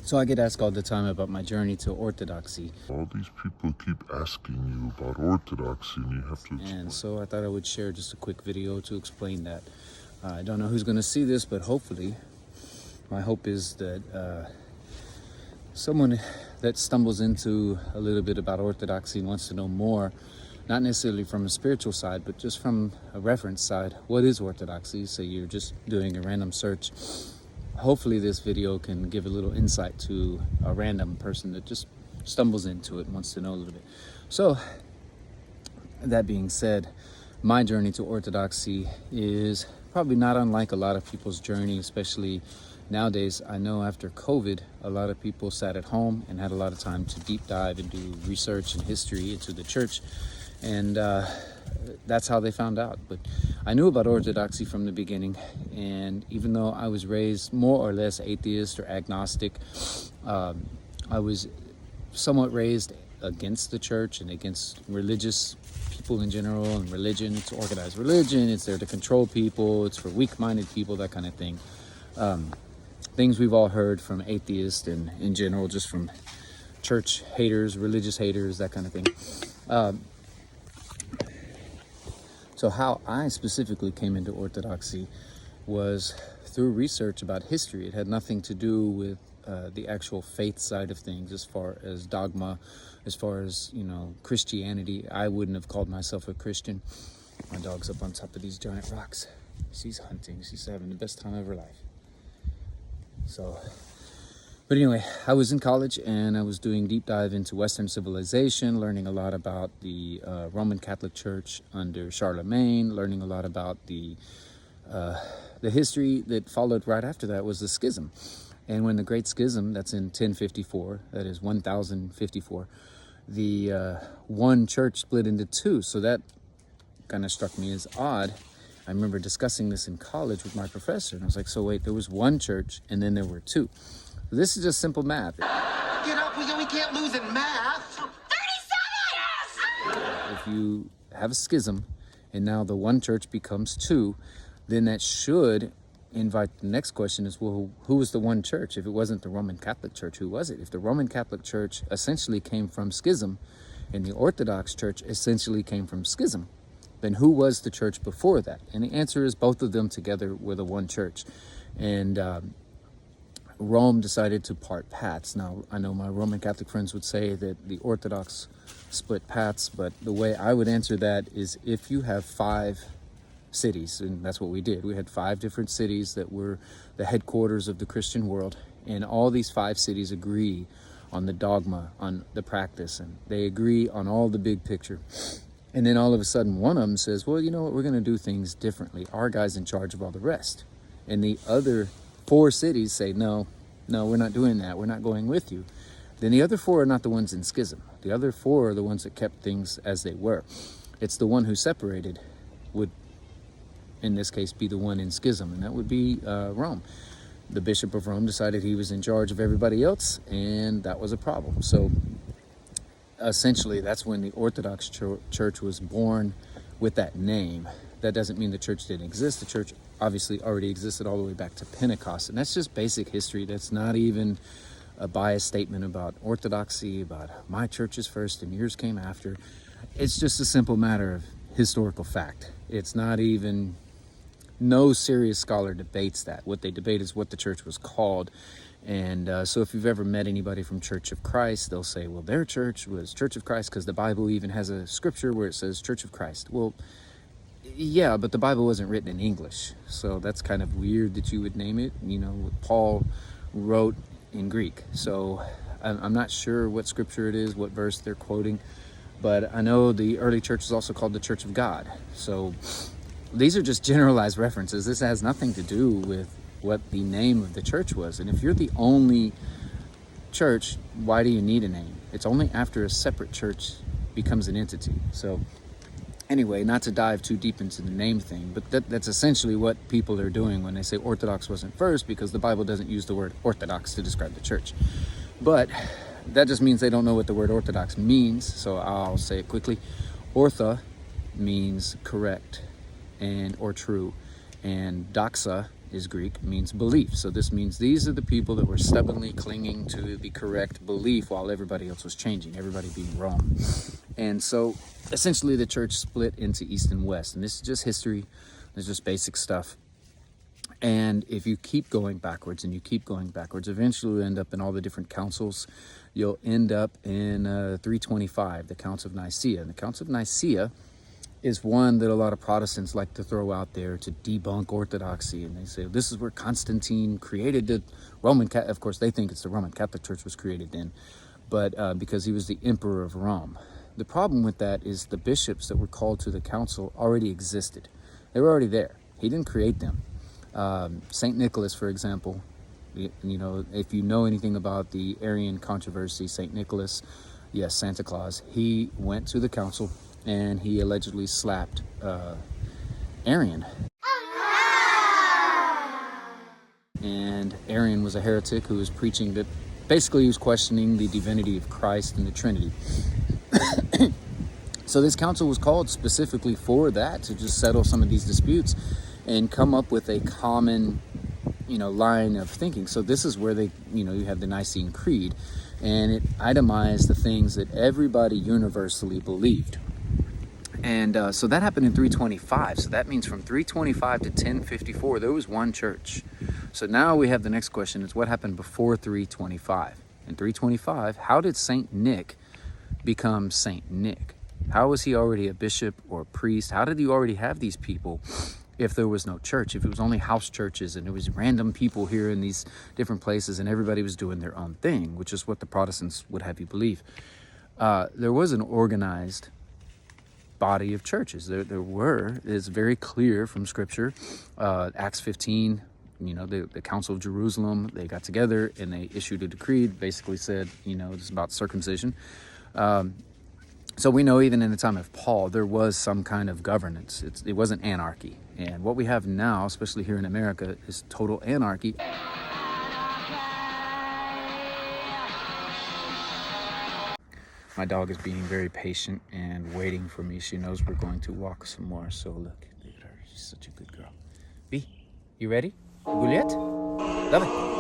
So I get asked all the time about my journey to Orthodoxy. All these people keep asking you about Orthodoxy, and you have to explain. And so I thought I would share just a quick video to explain that. I don't know who's going to see this, but hopefully, my hope is that someone that stumbles into a little bit about Orthodoxy and wants to know more, not necessarily from a spiritual side, but just from a reference side, what is Orthodoxy? So you're just doing a random search. Hopefully this video can give a little insight to a random person that just stumbles into it and wants to know a little bit. So that being said, my journey to Orthodoxy is probably not unlike a lot of people's journey, especially nowadays. I know after COVID, a lot of people sat at home and had a lot of time to deep dive and do research and history into the church. And that's how they found out. But I knew about Orthodoxy from the beginning. And even though I was raised more or less atheist or agnostic, I was somewhat raised against the church and against religious people in general and religion. It's organized religion. It's there to control people. It's for weak-minded people, that kind of thing. Things we've all heard from atheists and in general, just from church haters, religious haters, that kind of thing. So how I specifically came into Orthodoxy was through research about history. It had nothing to do with the actual faith side of things, as far as dogma, as far as, Christianity. I wouldn't have called myself a Christian. My dog's up on top of these giant rocks. She's hunting. She's having the best time of her life. But anyway, I was in college and I was doing deep dive into Western civilization, learning a lot about the Roman Catholic Church under Charlemagne, learning a lot about the history that followed right after that was the schism. And when the Great Schism, that's in 1054, that is 1054, the one church split into two. So that kind of struck me as odd. I remember discussing this in college with my professor, and I was like, so wait, there was one church and then there were two. This is just simple math. Get up, we can't lose in math. 37! Yes! If you have a schism and now the one church becomes two, then that should invite the next question is, well, who was the one church? If it wasn't the Roman Catholic Church, who was it? If the Roman Catholic Church essentially came from schism and the Orthodox Church essentially came from schism, then who was the church before that? And the answer is both of them together were the one church. And Rome decided to part paths. Now, I know my Roman Catholic friends would say that the Orthodox split paths, but the way I would answer that is if you have 5 cities, and that's what we did. We had 5 different cities that were the headquarters of the Christian world, and all these 5 cities agree on the dogma, on the practice, and they agree on all the big picture. And then all of a sudden, one of them says, well, you know what, we're going to do things differently. Our guy's in charge of all the rest. And the other 4 cities say, no, we're not doing that. We're not going with you. Then the other 4 are not the ones in schism. The other 4 are the ones that kept things as they were. It's the one who separated would, in this case, be the one in schism, and that would be Rome. The Bishop of Rome decided he was in charge of everybody else, and that was a problem. So essentially, that's when the Orthodox Church was born with that name. That doesn't mean the church didn't exist. The church obviously already existed all the way back to Pentecost. And that's just basic history. That's not even a biased statement about Orthodoxy, about my church is first and yours came after. It's just a simple matter of historical fact. It's not even, no serious scholar debates that. What they debate is what the church was called. And so if you've ever met anybody from Church of Christ, they'll say, well, their church was Church of Christ because the Bible even has a scripture where it says Church of Christ. Well, yeah, but the Bible wasn't written in English. So that's kind of weird that you would name it. Paul wrote in Greek. So I'm not sure what scripture it is, what verse they're quoting. But I know the early church is also called the Church of God. So these are just generalized references. This has nothing to do with what the name of the church was. And if you're the only church, why do you need a name? It's only after a separate church becomes an entity. So anyway, not to dive too deep into the name thing, but that's essentially what people are doing when they say Orthodox wasn't first, because the Bible doesn't use the word Orthodox to describe the church. But that just means they don't know what the word Orthodox means, so I'll say it quickly. Ortho means correct or true, and doxa is Greek, means belief. So this means these are the people that were stubbornly clinging to the correct belief while everybody else was changing, everybody being Rome. And so essentially the church split into East and West. And this is just history. It's just basic stuff. And if you keep going backwards and you keep going backwards, eventually you'll end up in all the different councils. You'll end up in 325, the Council of Nicaea. And the Council of Nicaea is one that a lot of Protestants like to throw out there to debunk orthodoxy. And they say, this is where Constantine created the Roman Catholic. Of course, they think it's the Roman Catholic Church was created then, but because he was the emperor of Rome. The problem with that is the bishops that were called to the council already existed. They were already there. He didn't create them. St. Nicholas, for example, you know, if you know anything about the Arian controversy, St. Nicholas, yes, Santa Claus, he went to the council and he allegedly slapped Arian. And Arian was a heretic who was preaching that basically he was questioning the divinity of Christ and the Trinity. So this council was called specifically for that, to just settle some of these disputes and come up with a common, you know, line of thinking. So this is where they, you know, you have the Nicene Creed, and it itemized the things that everybody universally believed. And so that happened in 325. So that means from 325 to 1054, there was one church. So now we have the next question, is what happened before 325? In 325, how did Saint Nick become Saint Nick? How was he already a bishop or a priest? How did he already have these people if there was no church? If it was only house churches and it was random people here in these different places and everybody was doing their own thing, which is what the Protestants would have you believe. There was an organized body of churches. It's very clear from Scripture. Acts 15, you know, the Council of Jerusalem, they got together and they issued a decree, basically said, you know, it's about circumcision. So we know even in the time of Paul, there was some kind of governance. It wasn't anarchy. And what we have now, especially here in America, is total anarchy. My dog is being very patient and waiting for me. She knows we're going to walk some more. So look at her. She's such a good girl. B, you ready? Juliet? Давай.